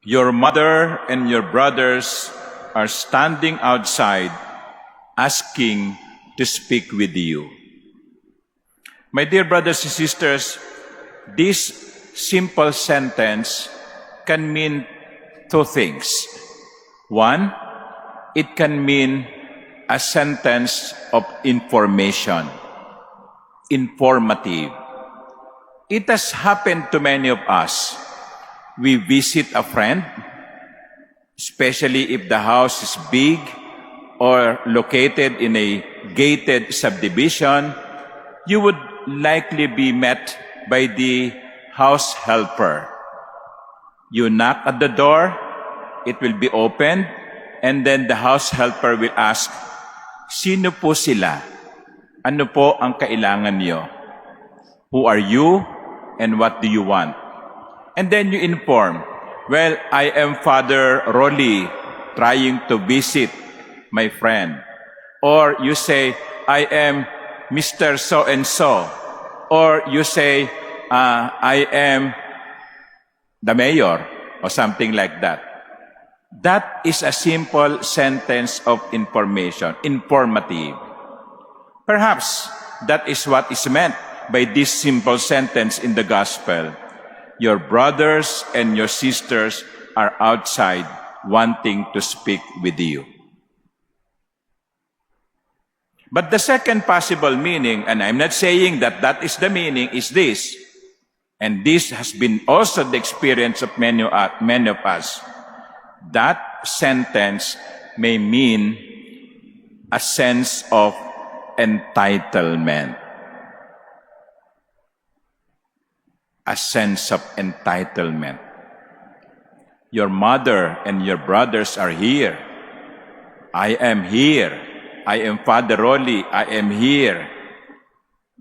Your mother and your brothers are standing outside asking to speak with you. My dear brothers and sisters, this simple sentence can mean two things. One, it can mean a sentence of information, informative. It has happened to many of us. We visit a friend, especially if the house is big or located in a gated subdivision. You would likely be met by the house helper. You knock at the door, it will be opened, and then the house helper will ask, "Sino po sila? Ano po ang kailangan niyo? Who are you and what do you want?" And then you inform, "Well, I am Father Rolly trying to visit my friend." Or you say, "I am Mr. So-and-so." Or you say, "I am the mayor," or something like that. That is a simple sentence of information, informative. Perhaps that is what is meant by this simple sentence in the gospel. Your brothers and your sisters are outside wanting to speak with you. But the second possible meaning, and I'm not saying that that is the meaning, is this. And this has been also the experience of many of us. That sentence may mean a sense of entitlement. A sense of entitlement. Your mother and your brothers are here. I am here. I am Father Rolly. I am here.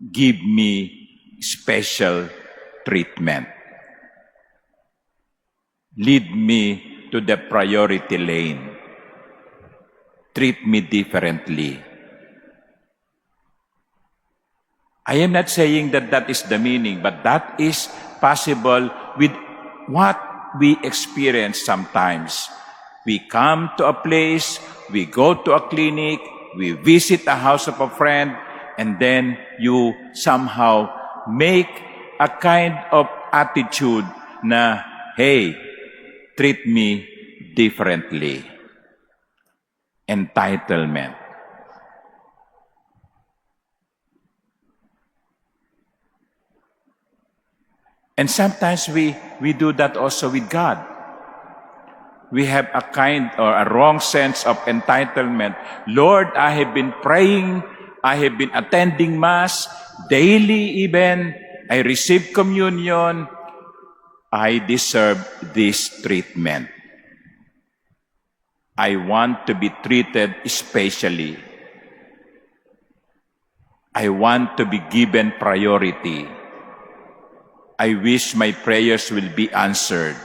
Give me special treatment. Lead me to the priority lane. Treat me differently. I am not saying that that is the meaning, but that is possible with what we experience sometimes. We come to a place, we go to a clinic, we visit a house of a friend, and then you somehow make a kind of attitude na, "Hey, treat me differently." Entitlement. And sometimes we do that also with God. We have a kind or a wrong sense of entitlement. "Lord, I have been praying, I have been attending Mass, daily even, I receive communion, I deserve this treatment. I want to be treated especially. I want to be given priority. I wish my prayers will be answered."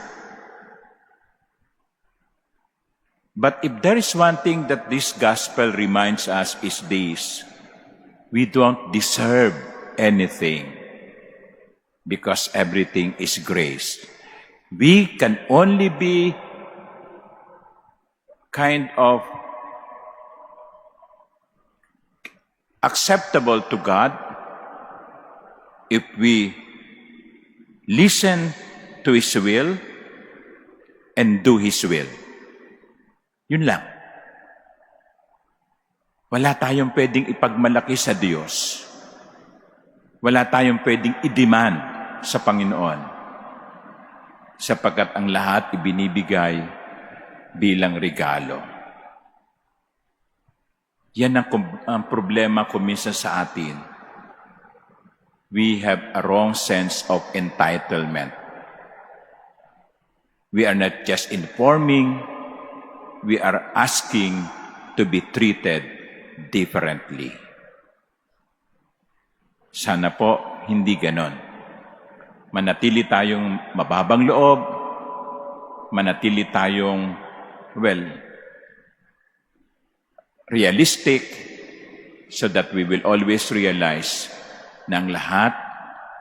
But if there is one thing that this gospel reminds us is this: we don't deserve anything because everything is grace. We can only be kind of acceptable to God if we listen to His will and do His will. Yun lang. Wala tayong pwedeng ipagmalaki sa Diyos. Wala tayong pwedeng i-demand sa Panginoon, sapagkat ang lahat ibinibigay bilang regalo. Yan ang problema ko minsan sa atin. We have a wrong sense of entitlement. We are not just informing, we are asking to be treated differently. Sana po hindi ganon. Manatili tayong mababang loob, manatili tayong, realistic, so that we will always realize na ang lahat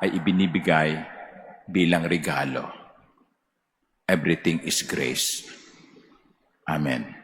ay ibinibigay bilang regalo. everything is grace. Amen.